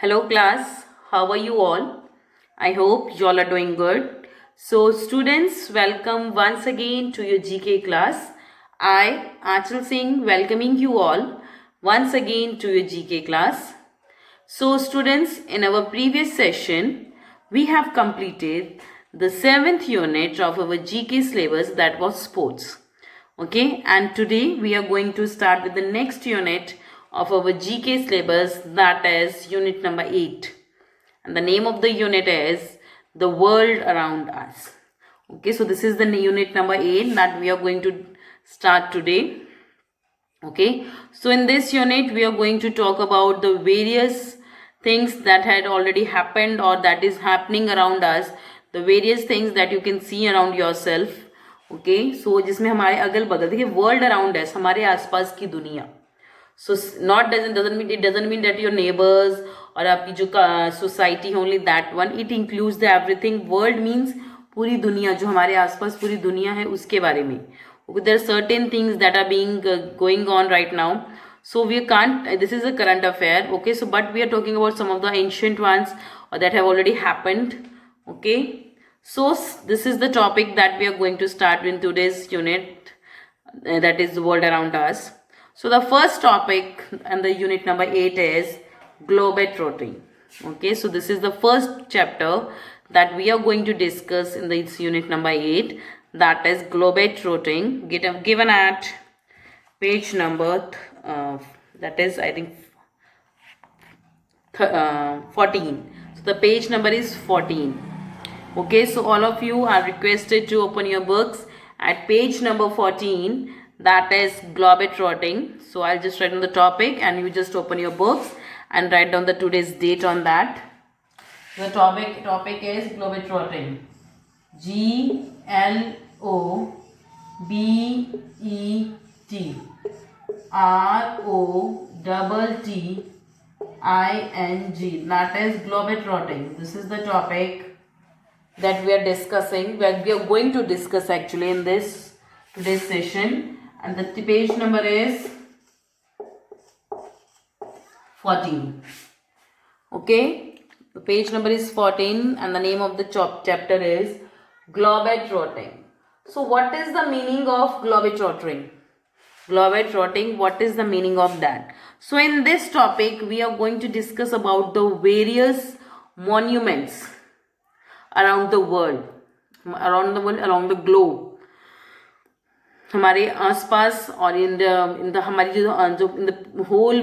Hello class, how are you all? I hope you all are doing good. So students, welcome once again to your GK class. I, Achal Singh, welcoming you all once again to your GK class. So students, in our previous session, we have completed the 7th unit of our GK syllabus, that was sports. Okay, and today we are going to start with the next unit of our GK syllabus, that is unit number 8. And the name of the unit is the world around us. Okay, so this is the unit number 8 that we are going to start today. Okay, so in this unit we are going to talk about the various things that had already happened or that is happening around us, the various things that you can see around yourself. Okay so जिसमें हमारे अगल बगल देखिए world around है, हमारे आसपास की दुनिया. So not doesn't mean that your neighbours और आपकी जो सोसाइटी है only that one, it includes the everything. World means पूरी दुनिया, जो हमारे आसपास पूरी दुनिया है उसके बारे में. Okay, there are certain things that are being going on right now, so we can't, this is a current affair. Okay, so but we are talking about some of the ancient ones or that have already happened. Okay, so this is the topic that we are going to start in today's unit, that is the world around us. So the first topic and the unit number 8 is globetrotting. Okay, so this is the first chapter that we are going to discuss in this unit number 8, that is globetrotting, given at page number that is I think 14. So the page number is 14. Okay, so all of you are requested to open your books at page number 14, that is globetrotting. So I'll just write on the topic and you just open your books and write down the today's date on that. The topic is globetrotting. GLOBETROTTING, that is globetrotting. This is the topic that we are discussing, that we are going to discuss actually in this today's session, and the page number is 14. Okay, the page number is 14 and the name of the chapter is globetrotting. So what is the meaning of globetrotting? Globetrotting, what is the meaning of that? So in this topic we are going to discuss about the various monuments around the world, along the globe, हमारे आसपास और in the हमारी जो in the whole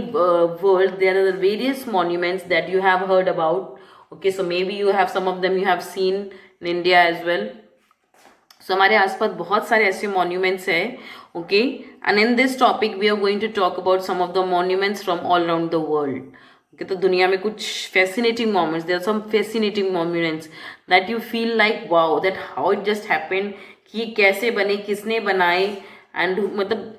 world there are the various monuments that you have heard about. Okay, so maybe you have some of them you have seen in India as well. So हमारे आसपास बहुत सारे ऐसे monuments है. Okay, and in this topic we are going to talk about some of the monuments from all around the world. Okay, तो दुनिया में कुछ fascinating moments, there are some fascinating monuments that you feel like wow, that how it just happened, कि ये कैसे बने, किसने बनाए, and मतलब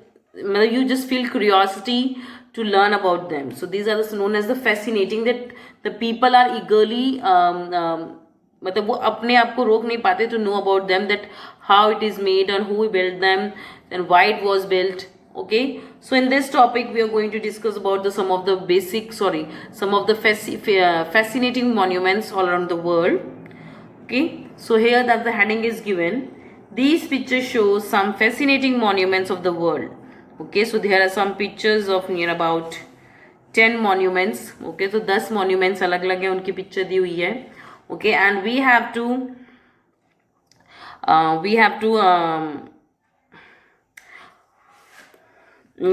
you just feel curiosity to learn about them. So these are known as the fascinating, that the people are eagerly मतलब वो अपने आप को रोक नहीं पाते to know about them, that how it is made and who built them and why it was built. Okay, so in this topic we are going to discuss about some of the fascinating monuments all around the world. Okay, so here that the heading is given, these pictures show some fascinating monuments of the world. Okay, so there are some pictures of near about 10 monuments. Okay, so 10 monuments अलग अलग हैं, उनकी picture दी हुई है. Okay, and we have to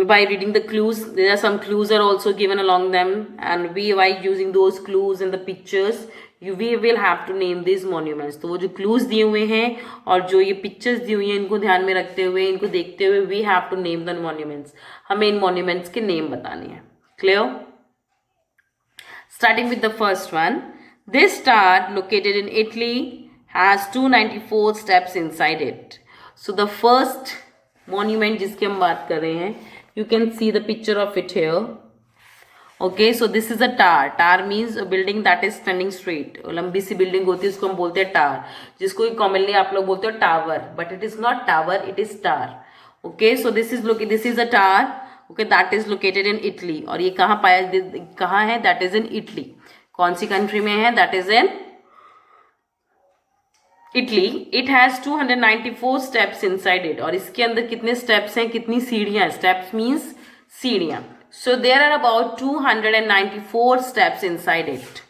by reading the clues, there are some clues are also given along them, and we by using those clues in the pictures we will have to name these monuments. तो वो जो clues दिए हुए हैं और जो ये pictures दी हुई हैं, इनको ध्यान में रखते हुए, इनको देखते हुए we have to name the monuments. हमें इन monuments के name बताने हैं. Clear? Starting with the first one, this star located in Italy has 294 steps inside it. So the first monument जिसकी हम बात कर रहे हैं, you can see the picture of it here. Okay, so this is a tower. Tower means a building that is standing straight. लंबी सी building होती है, उसको हम बोलते हैं tower, जिसको commonly आप लोग बोलते हो tower, but it is not tower, it is star. Okay, so this is a tower. Okay, that is located in Italy. और ये कहाँ है? That is in Italy. कौन सी कंट्री में है? That is in Italy. It has 294 steps inside it. और इसके अंदर कितने स्टेप्स हैं, कितनी सीढ़ियां? स्टेप्स मीन्स सीढ़ियां. So there are about 294 steps inside it.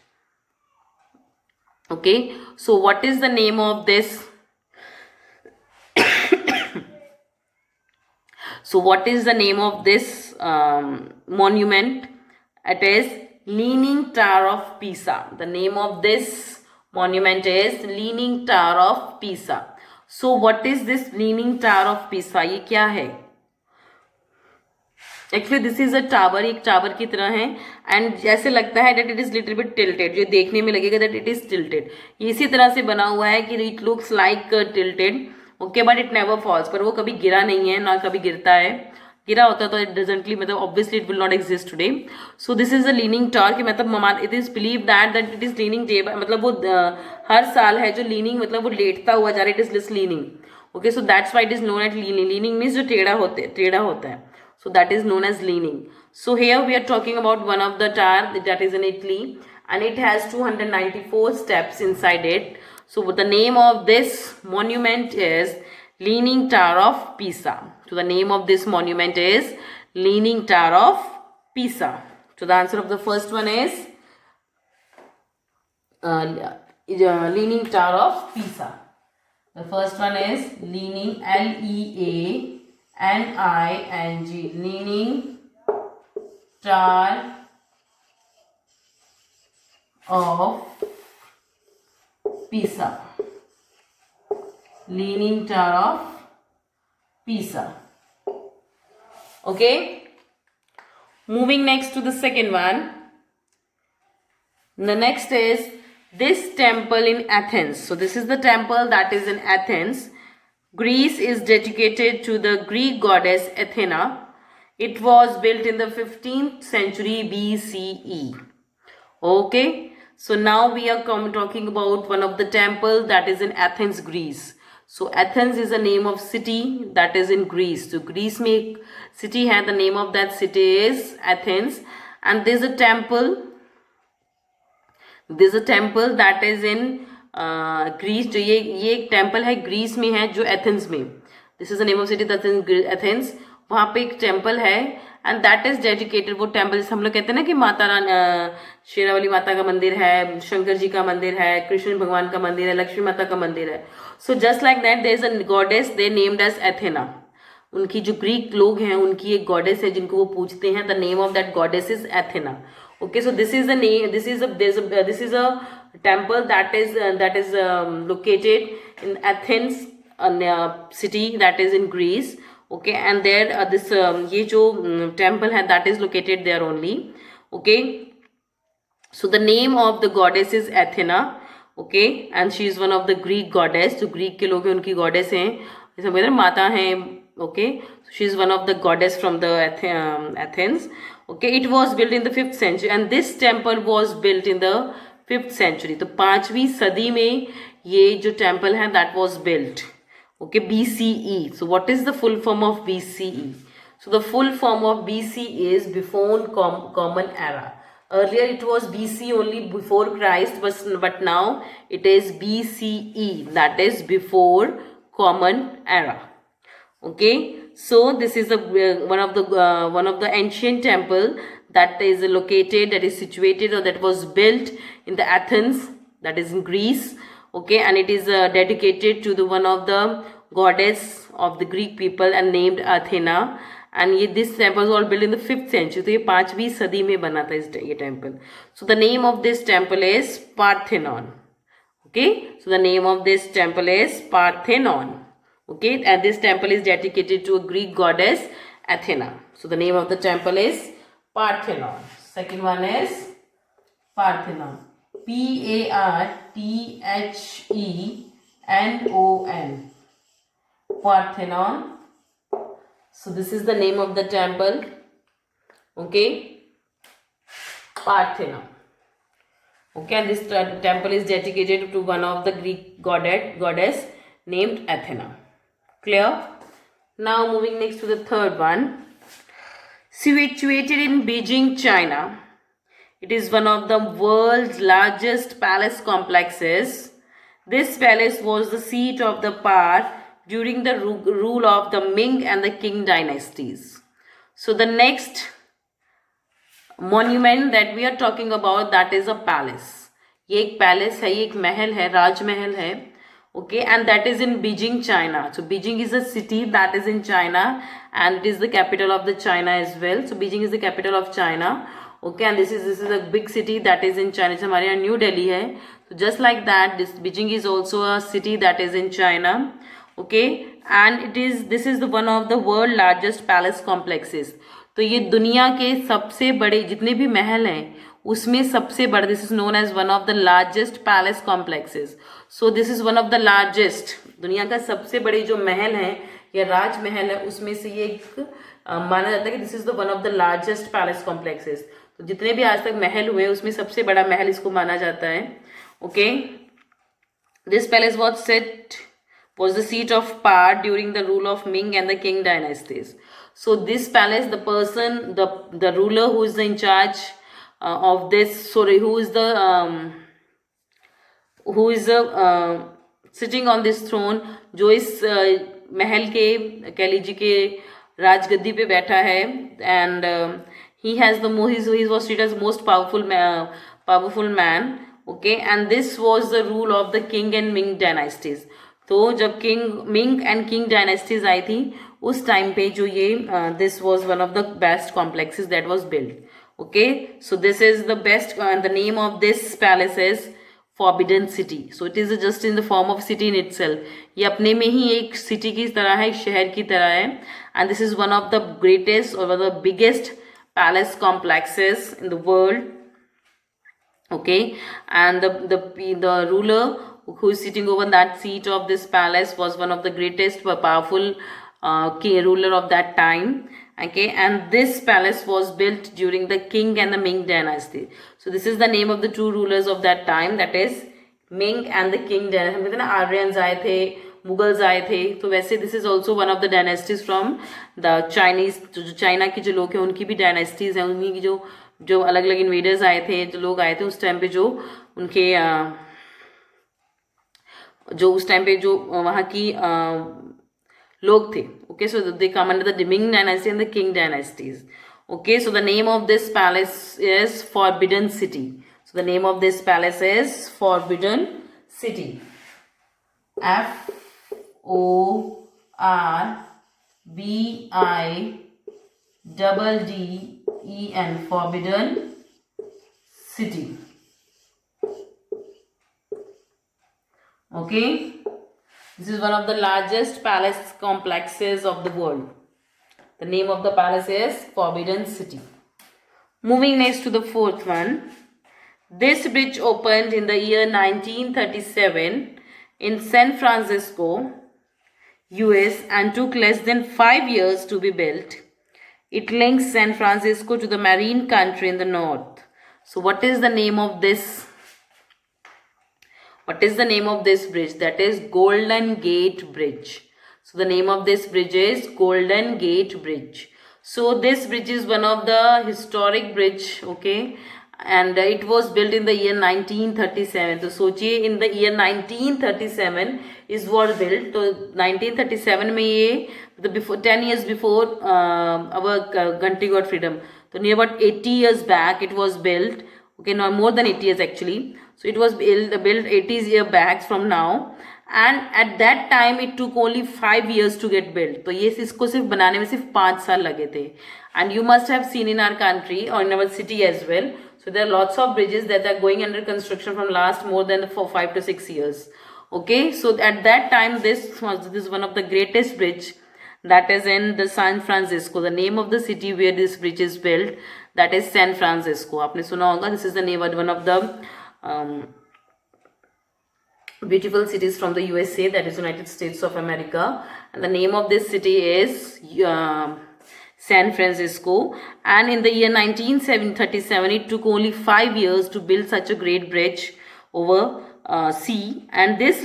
Okay, so what is the name of this? So what is the name of this monument? It is Leaning Tower of Pisa. The name of this monument is Leaning Tower of Pisa. So what is this Leaning Tower of Pisa? ये क्या है? Actually this is a tower, एक tower की तरह है. And जैसे लगता है that it is little bit tilted. जो देखने में लगेगा that it is tilted. ये इसी तरह से बना हुआ है कि it looks like tilted. Okay, but it never falls. पर वो कभी गिरा नहीं है, ना कभी गिरता है. गिरा होता तो इट डजंटली, मतलब obviously it will not exist today. So this is a leaning tower कि मतलब it is believe that it is leaning day, मतलब वो हर साल है जो लीनिंग, मतलब वो लेटता हुआ जा रहा है. It is just leaning. Okay, so that's why it is known at leaning. Leaning means जो टेढ़ा होता है. So that is known as leaning. So here we are talking about one of the tower that is in Italy and it has 294 steps inside it. So the name of this monument is Leaning Tower of Pisa. So the name of this monument is Leaning Tower of Pisa. So the answer of the first one is Leaning Tower of Pisa. The first one is Leaning, Leaning, Leaning Tower of Pisa. Leaning Tower of Pisa. Okay, moving next to the second one. The next is this temple in Athens. So this is the temple that is in Athens. Greece is dedicated to the Greek goddess Athena. It was built in the 15th century BCE. Okay, so now we are talking about one of the temple that is in Athens, Greece. So Athens is the name of city that is in Greece. So Greece में city है, the name of that city is Athens, and there is a temple. There is a temple that is in Greece. जो ये एक temple है Greece में है, जो Athens में. This is the name of city that's in Athens. वहाँ पे एक टेम्पल है एंड दैट इज डेडिकेटेड. वो टेम्पल जैसे हम लोग कहते हैं ना कि माता शेरावाली माता का मंदिर है, शंकर जी का मंदिर है, कृष्ण भगवान का मंदिर है, लक्ष्मी माता का मंदिर है. So just like that there is a goddess they named as Athena. उनकी जो ग्रीक लोग हैं उनकी एक गॉडेस है जिनको वो पूजते हैं. The name of that goddess is Athena. Okay, so this is the name. This is a temple that is located in Athens, city that is in Greece. Okay, and there this ये जो temple है that is located there only. Okay, so the name of the goddess is Athena. Okay, and she is one of the Greek goddess. जो Greek के लोग हैं उनकी goddess हैं, जैसे कहते हैं माता हैं. Okay, so she is one of the goddess from the Athens. Okay, it was built in the 5th century and this temple was built in the 5th century. तो 5वीं सदी में ये जो temple है that was built. Okay, BCE. So what is the full form of BCE? So the full form of BCE is before common era. Earlier it was BC only, before Christ, but now it is BCE, that is before common era. Okay, so this is one of the ancient temple that is located, that is situated, or that was built in the Athens, that is in Greece. Okay, and it is dedicated to the one of the goddess of the Greek people and named Athena. And this temple was all built in the 5th century. तो ये 5वीं सदी में बना था ये temple. So the name of this temple is Parthenon. Okay, so the name of this temple is Parthenon. Okay, and this temple is dedicated to a Greek goddess Athena. So the name of the temple is Parthenon. Second one is Parthenon. Parthenon. Parthenon. So this is the name of the temple. Okay, Parthenon. Okay, and this temple is dedicated to one of the Greek goddess named Athena. Clear? Now moving next to the third one. Situated in Beijing, China, It is one of the world's largest palace complexes. This palace was the seat of the power during the rule of the Ming and the Qing dynasties. So the next monument that we are talking about, that is a palace. ये एक palace है, ये एक महल है, राजमहल है. Okay, and that is in Beijing, China. So Beijing is a city that is in China, and it is the capital of the China as well. So Beijing is the capital of China. Okay, and this is a big city that is in China. हमारे यहाँ new Delhi है. So just like that, this Beijing is also a city that is in China. Okay, and this is the one of the world largest palace complexes. तो ये दुनिया के सबसे बड़े जितने भी महल हैं उसमें सबसे बड़ा, this is known as one of the largest palace complexes. So this is one of the largest, दुनिया का सबसे बड़े जो महल है या राजमहल है उसमें से ये एक माना जाता है कि this is the one of the largest palace complexes. तो जितने भी आज तक महल हुए उसमें सबसे बड़ा महल इसको माना जाता है. Okay, this palace was the seat of power during the rule of Ming and the Qing dynasties. So this palace, the ruler who is in charge of this, who is sitting on this throne, जो इस महल के कह लीजिए के राजगद्दी पे बैठा है, and he was treated as most powerful man. Okay, and this was the rule of the Qing and Ming dynasties. तो जब मिंग एंड किंग डायनेस्टीज आई थी उस टाइम पे जो ये this was one of the best complexes that was build. Okay, so this is the best, the name of this palace is forbidden city. So it is just in the form of city in itself. ये अपने में ही एक city की तरह है, एक शहर की तरह है. And this is one of the greatest और the biggest palace complexes in the world. Okay, and the ruler who is sitting over that seat of this palace was one of the greatest powerful ruler of that time. Okay, and this palace was built during the Qing and the Ming dynasty. So this is the name of the two rulers of that time, that is Ming and the Qing dynasty. हम कहते हैं ना Aryans आए थे, Mughals आए थे, तो वैसे this is also one of the dynasties from the Chinese. जो चाइना के जो लोग हैं उनकी भी डायनेस्टीज हैं, उन्हीं की जो अलग अलग इन्वेडर्स आए थे, जो लोग आए थे उस टाइम पे, जो उनके जो उस टाइम पे जो वहाँ की लोग थे. Okay, so they come under the Ming dynasty and the king dynasties. Okay, so the name of this palace is forbidden city. So the name of this palace is forbidden city. FORBIDDEN, forbidden city. Okay, this is one of the largest palace complexes of the world. The name of the palace is Forbidden City. Moving next to the fourth one. This bridge opened in the year 1937 in San Francisco, US, and took less than 5 years to be built. It links San Francisco to the marine country in the north. So what is the name of this? What is the name of this bridge? That is Golden Gate Bridge. So the name of this bridge is Golden Gate Bridge. So this bridge is one of the historic bridge. Okay, and it was built in the year 1937. तो सोचिए in the year 1937 is was built. तो 1937 में ये before 10 years before our country got freedom. तो near about 80 years back it was built. Okay, no, more than 80 years actually. So it was built 80 years back from now, and at that time it took only 5 years to get built. तो ये इसको सिर्फ बनाने में सिर्फ 5 साल लगे थे. And you must have seen in our country or in our city as well. So there are lots of bridges that are going under construction from last more than 5 to 6 years. Okay, so at that time this is one of the greatest bridge that is in the San Francisco. The name of the city where this bridge is built, that is San Francisco. आपने सुना होगा. This is the name of one of the beautiful cities from the USA, that is United States of America, and the name of this city is San Francisco. And in the year 1937 it took only 5 years to build such a great bridge over sea, and this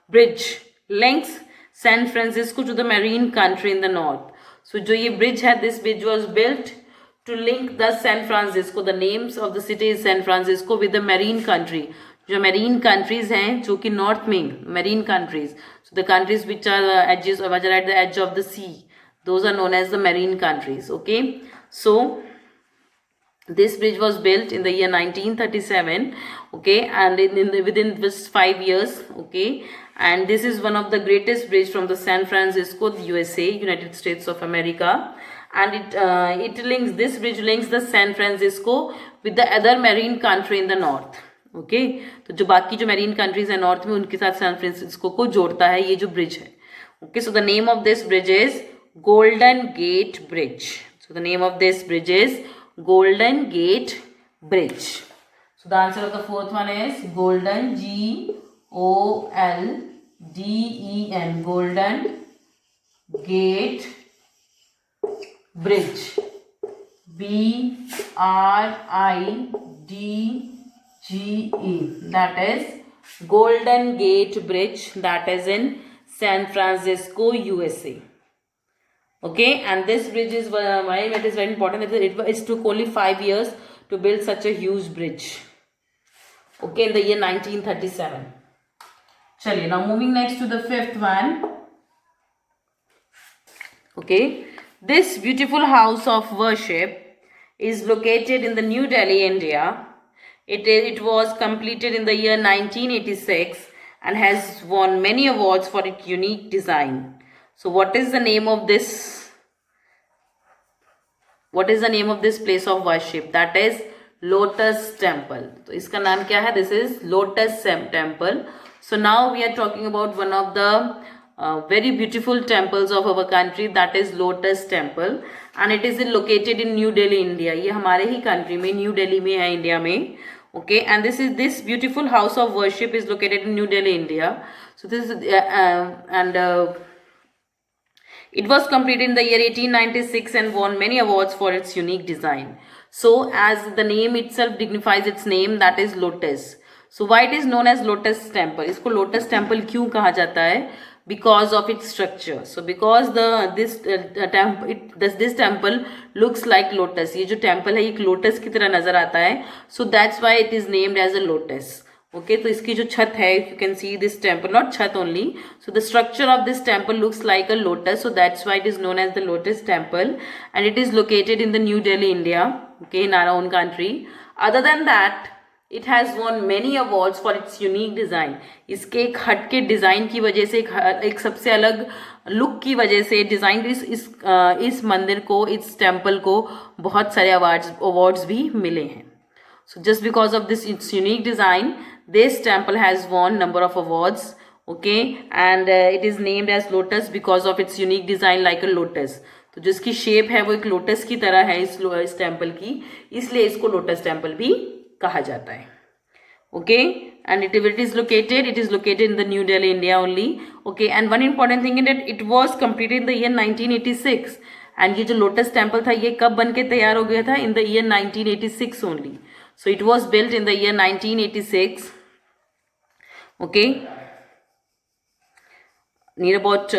bridge links San Francisco to the marine country in the north. So जो ये bridge है, this bridge was built to link the San Francisco, the names of the city is San Francisco with the marine country. जो marine countries हैं जो कि north में marine countries, so the countries which are edges or which are at the edge of the sea, those are known as the marine countries. Okay, so this bridge was built in the year 1937. Okay, and within just 5 years. Okay, and this is one of the greatest bridge from the San Francisco, USA, United States of America. And this bridge links the San Francisco with the other marine country in the north. Okay तो जो बाकी जो marine countries है north में उनके साथ San Francisco को जोड़ता है ये जो ब्रिज है. Okay so the name of this bridge is Golden Gate Bridge. So the name of this bridge is Golden Gate Bridge. So the answer of the fourth one is golden, GOLDEN, Golden Gate bridge, BRIDGE, that is Golden Gate Bridge, that is in San Francisco, USA. Okay, and this bridge is why it is very important that it took only 5 years to build such a huge bridge. Okay, in the year 1937. Chaliye, now moving next to the fifth one. Okay, this beautiful house of worship is located in the New Delhi, India. It was completed in the year 1986 and has won many awards for its unique design. So what is the name of this? What is the name of this place of worship? That is Lotus Temple. तो इसका नाम क्या है? This is Lotus Temple. So now we are talking about one of the very beautiful temples of our country, that is Lotus Temple, and it is located in New Delhi, India. ये हमारे ही country में New Delhi में है, India में. Okay, and this beautiful house of worship is located in New Delhi, India. So this it was completed in the year 1896 and won many awards for its unique design. So as the name itself dignifies its name, that is Lotus. So why it is known as Lotus Temple? इसको Lotus Temple क्यों कहा जाता है? Because of its structure. So because this temple looks like lotus. ये जो temple है एक lotus की तरह नजर आता है. So that's why it is named as a lotus. Okay, तो इसकी जो छत है, you can see this temple, not छत only. So the structure of this temple looks like a lotus. So that's why it is known as the Lotus Temple, and it is located in the New Delhi, India. Okay, in our own country. Other than that, it has won many awards for its unique design. इसके एक हटके design की वजह से, एक सबसे अलग look की वजह से डिज़ाइन इस मंदिर को, इस टेम्पल को बहुत सारे अवार्ड्स भी मिले हैं. So just because of this its unique design, this temple has won number of awards. Okay, and it is named as Lotus because of its unique design like a lotus. तो जिसकी shape है वो एक lotus की तरह है इस temple की, इसलिए इसको लोटस टेम्पल भी कहा जाता है. Okay, and it is located in the new Delhi, India only. Okay, and one important thing is that it was completed in the year 1986. And ये जो लोटस टेम्पल था ये कब बन के तैयार हो गया था? In the year 1986 only. So it was built in the year 1986. Okay, near about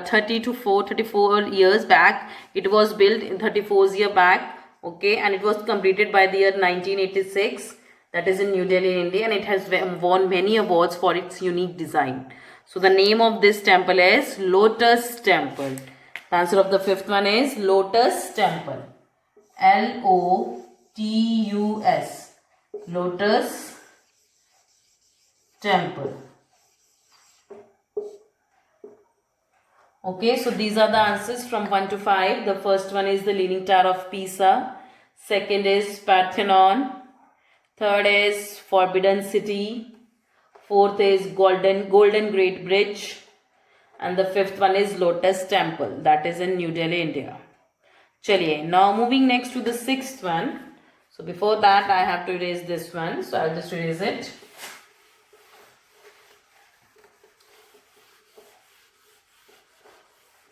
34 years back. It was built in 34 years back. Okay, and it was completed by the year 1986. That is in New Delhi, India, and it has won many awards for its unique design. So the name of this temple is Lotus Temple. The answer of the fifth one is Lotus Temple. LOTUS. Lotus Temple. Okay, so these are the answers from 1 to 5. The first one is the Leaning Tower of Pisa. Second is Parthenon. Third is Forbidden City. Fourth is Golden Great Bridge. And the fifth one is Lotus Temple. That is in New Delhi, India. Chaliye, now moving next to the sixth one. So before that, I have to erase this one. So I'll just erase it.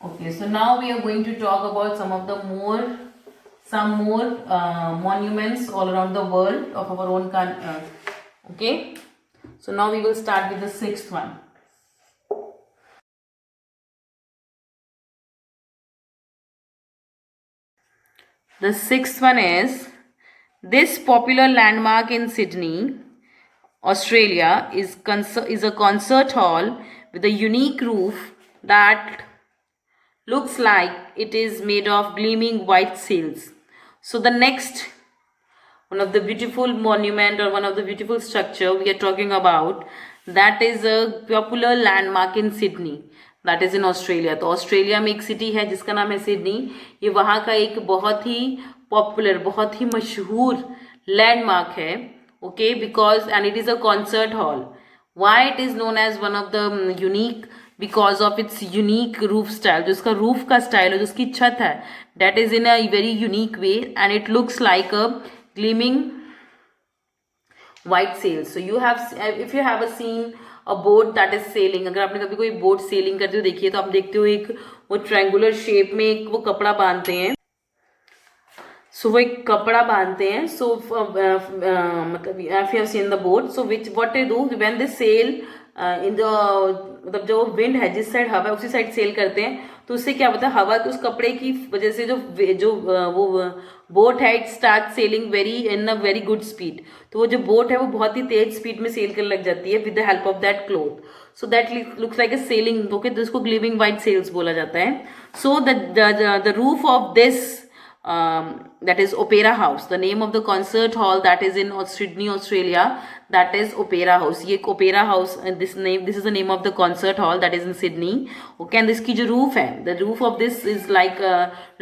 Okay, so now we are going to talk about some more monuments all around the world of our own country. Okay, so now we will start with the sixth one. The sixth one is, this popular landmark in Sydney, Australia, is a concert hall with a unique roof that looks like it is made of gleaming white sails. So the next one of the beautiful monument or one of the beautiful structure we are talking about, that is a popular landmark in Sydney, that is in Australia. तो Australia में एक city है जिसका नाम है Sydney. ये वहाँ का एक बहुत ही पॉपुलर, बहुत ही मशहूर लैंडमार्क है. Okay, because and it is a concert hall. Why it is known as one of the unique, because of its unique roof style. जो इसका रूफ का स्टाइल है, जो उसकी छत है, that is in a very unique way and it looks like a gleaming white sails. So you have, if you have seen a boat that is sailing, अगर आपने कभी कोई बोट सेलिंग करते हुए देखी है तो आप देखते हो एक वो ट्रायंगुलर शेप में एक वो कपड़ा बांधते हैं. सो वो एक कपड़ा बांधते हैं. सो मतलब if you have seen the boat, so which what they do when they sell in the, मतलब जो विंड है, जिस साइड हवा है उसी साइड सेल करते हैं. तो उससे क्या होता है, हवा के उस कपड़े की वजह से जो वो बोट है, it start selling very in a very good speed. तो वो जो बोट है वो बहुत ही तेज स्पीड में सेल करने लग जाती है with the help of that cloth. So that looks like a selling. Okay, जिसको ग्लीमिंग वाइट सेल्स बोला जाता है. So the roof of this, that is Opera House. The name of the concert hall that is in Sydney, Australia, that is Opera House. ये Opera House, this is the name of the concert hall that is in Sydney. Okay, and इसकी जो roof है, the roof of this is like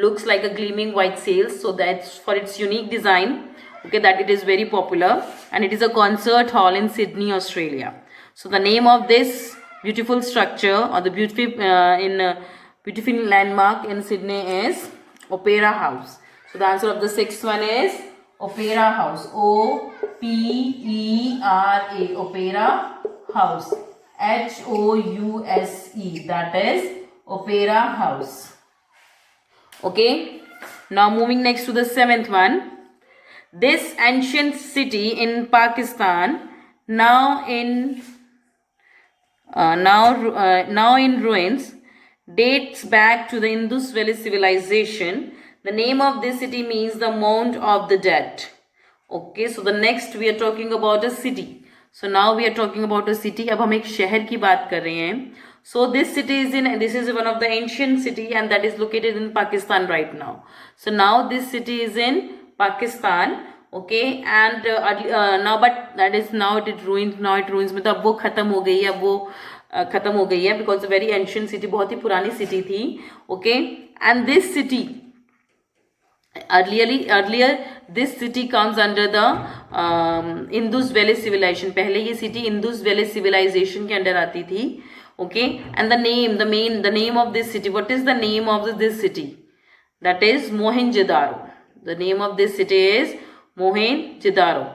looks like a gleaming white sails. So that's for its unique design. Okay, that it is very popular, and it is a concert hall in Sydney, Australia. So the name of this beautiful structure or the beautiful landmark in Sydney is Opera House. So the answer of the sixth one is Opera House. O-P-E-R-A. Opera House. H-O-U-S-E. That is Opera House. Okay. Now moving next to the seventh one. This ancient city in Pakistan, now in ruins, dates back to the Indus Valley civilization. The name of this city means the Mount of the Dead. Okay, so the next we are talking about a city. So now we are talking about a city. अब हम एक शहर की बात कर रहे हैं. So this is one of the ancient city and that is located in Pakistan right now. So now this city is in Pakistan. Okay, and now but that is now it ruins. Now it ruins. मतलब वो खत्म हो गई है, वो खत्म हो गई है बिकॉज वेरी एंशियंट सिटी, बहुत ही पुरानी सिटी थी. Okay, and this city earlier this city comes under the Indus Valley civilization. पहले ये सिटी Indus Valley civilization के अंडर आती थी. Okay, and the name of this city, what is the name of this city? That is Mohenjo-daro. The name of this city is Mohenjo-daro,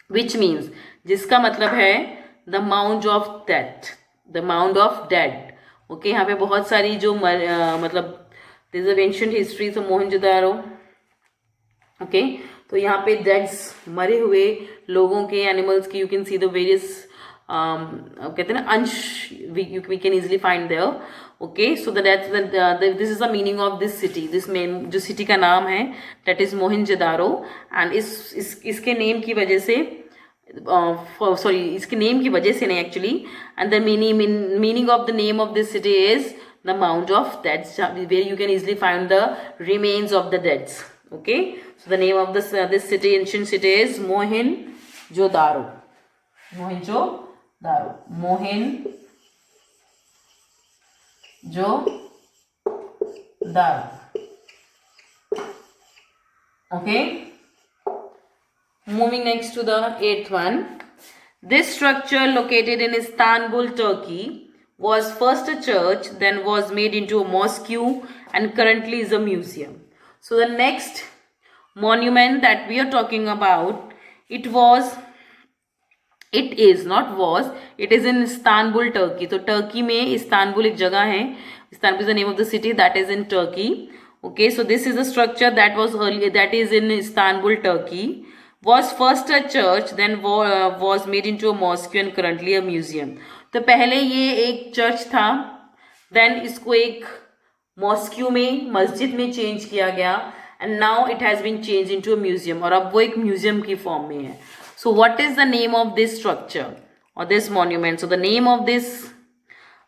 which means, जिसका मतलब है the mount of death, the mount of dead. Okay, यहाँ पे बहुत सारी जो मतलब this is ancient history of Mohenjodaro. Okay, तो यहाँ पे डेड्स, मरे हुए लोगों के, एनिमल्स की, you can see the various कहते हैं ना अंश, we can easily find there. Okay, so this is the meaning of this city. This main जो सिटी का नाम है दैट इज मोहनजोदारो. एंड इसके नेम की वजह से, इसके नेम की वजह से नहीं actually, and the meaning of the name of this city is the mount of deads, where you can easily find the remains of the deads. Okay, so the name of this city, ancient city is Mohenjodaro. Mohenjodaro. Okay. Moving next to the eighth one. This structure located in Istanbul, Turkey, was first a church, then was made into a mosque and currently is a museum. So the next monument that we are talking about, it is in Istanbul, Turkey. तो Turkey में इस्तानबुल एक जगह है. Istanbul is the name of the city that is in Turkey. Okay, so this is a structure that is in Istanbul, Turkey. Was first a church, then was made into a mosque and currently a museum. तो पहले ये एक church था, then इसको एक mosque में, मस्जिद में चेंज किया गया, and now it has been changed into a museum, और अब वो एक म्यूजियम की फॉर्म में है. So what is the name of this structure or this monument? So the name of this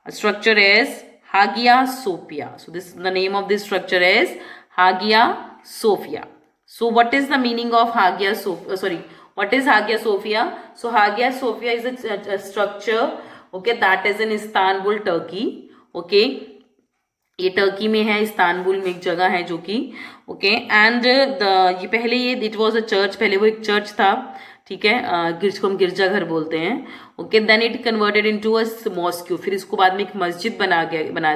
structure is Hagia Sophia. So this the name of this structure is Hagia Sophia. So what is the meaning of Hagia Sophia? What is Hagia Sophia? So Hagia Sophia is a structure, okay, that is in Istanbul, Turkey. Okay, ये Turkey में है, इस्तानबुल में एक जगह है जो कि okay. And ये पहले ये इट वाज अ चर्च, पहले वो एक चर्च था, ठीक है, जिसको हम गिरजाघर बोलते हैं. Okay, then it converted into a mosque, फिर इसको बाद में एक मस्जिद बना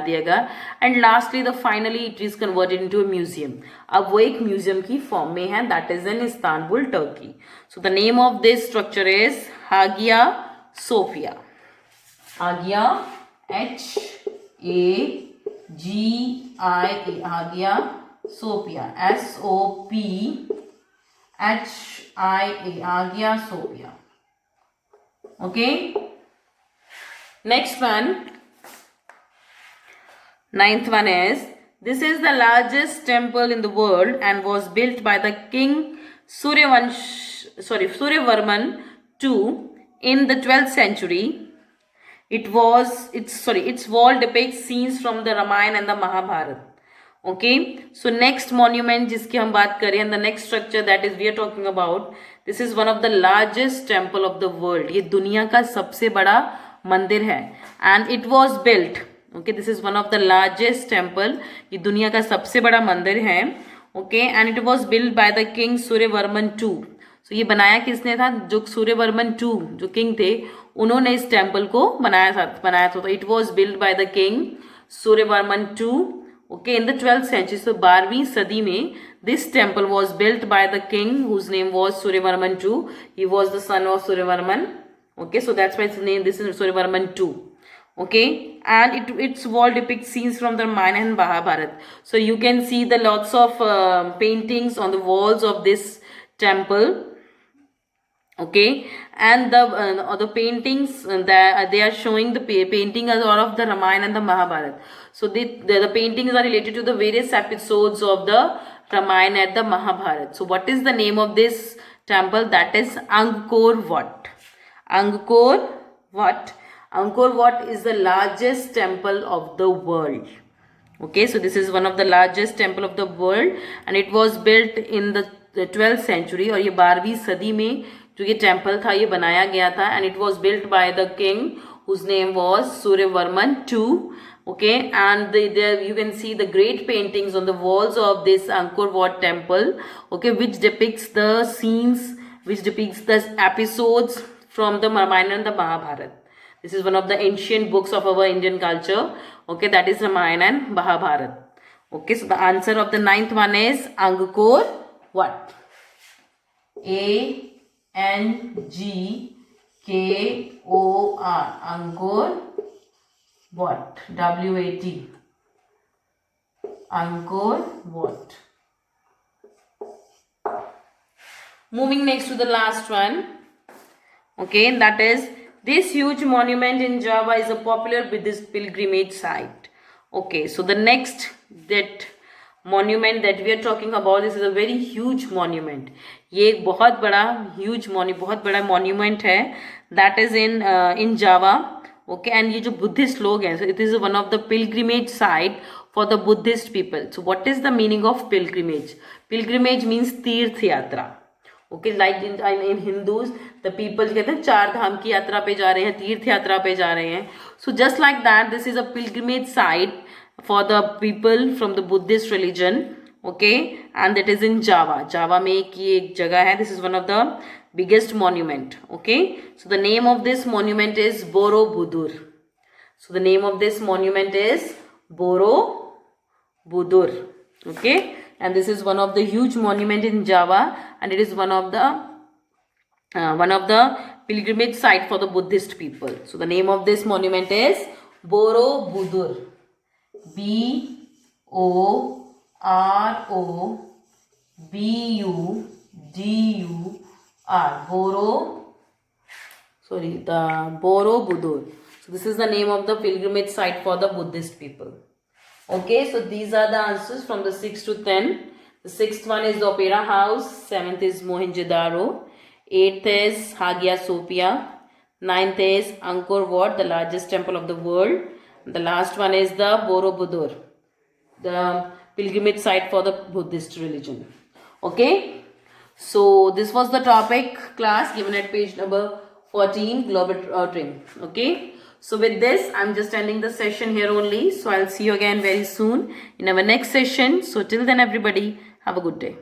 दिया गया. And lastly finally it is converted into a museum. अब वो एक म्यूजियम की फॉर्म में है, that is in Istanbul, Turkey. So the name of this structure is Hagia Sophia. Hagia HAGIA, Hagia Sophia, SOPHIA, Hagia Sophia. Okay, next one, ninth one is, this is the largest temple in the world and was built by the king Suryavarman II in the 12th century. Its wall depicts scenes from the Ramayana and the Mahabharata. Okay, so next monument जिसकी हम बात करें, and the next structure that is we are talking about, this is one of the largest temple of the world. ये दुनिया का सबसे बड़ा मंदिर है, and it was built, okay, this is one of the largest temple, ये दुनिया का सबसे बड़ा मंदिर है. okay, and it was built by the king Suryavarman II. so ये बनाया किसने था? जो सूर्यवर्मन II जो किंग थे, उन्होंने इस टेम्पल को बनाया था. It was build by the king Suryavarman II, okay, in the 12th century. so 12वीं सदी में this temple was built by the king whose name was Suryavarman II. He was the son of Suryavarman. okay, so that's why its name, this is Suryavarman II. okay, and its wall depicts scenes from the Ramayana and Mahabharata. so you can see the lots of paintings on the walls of this temple. okay, and the paintings that they are showing the painting as all of the Ramayana and the Mahabharata. so the paintings are related to the various episodes of the Ramayana and the Mahabharata. so what is the name of this temple? That is Angkor Wat. Angkor Wat. Angkor Wat is the largest temple of the world. okay, so this is one of the largest temple of the world and it was built in the 12th century. और ये 12वीं सदी में जो ये temple था ये बनाया गया था. And it was built by the king whose name was Suryavarman II. okay, and there you can see the great paintings on the walls of this Angkor Wat temple, okay, which depicts the scenes, which depicts the episodes from the Ramayana and the Mahabharata. this is one of the ancient books of our Indian culture. okay, that is Ramayana and Mahabharata. okay, so the answer of the ninth one is Angkor Wat. ANGKOR, Angkor Wat, WAT, Angkor Wat. Moving next to the last one, okay, that is, this huge monument in Java is a popular Buddhist pilgrimage site. okay, so the next that monument that we are talking about, this is a very huge monument. ये एक बहुत बड़ा monument है, that is in Java. okay, and ये जो Buddhist लोग हैं, so it is one of the pilgrimage site for the Buddhist people. so what is the meaning of pilgrimage? Pilgrimage means तीर्थ यात्रा. okay, like in Hindus the people कहते हैं चार धाम की यात्रा पे जा रहे हैं, तीर्थ यात्रा पे जा रहे हैं. so just like that, this is a pilgrimage site for the people from the Buddhist religion. okay, and that is in Java में एक जगह है. this is one of the biggest monument. okay, so the name of this monument is Borobudur. so the name of this monument is Borobudur. okay, and this is one of the huge monument in Java and it is one of the pilgrimage site for the Buddhist people. so the name of this monument is Borobudur. Borobudur. so this is the name of the pilgrimage site for the Buddhist people. okay, so these are the answers from the 6 to 10 The sixth one is the Opera House. Seventh is Mohenjo-daro. Eighth is Hagia Sophia. Ninth is Angkor Wat, the largest temple of the world. The last one is the Borobudur, the pilgrimage site for the Buddhist religion. Okay. So this was the topic class given at page number 14, Globetrotting. Okay. So with this, I'm just ending the session here only. So I'll see you again very soon in our next session. So till then, everybody, have a good day.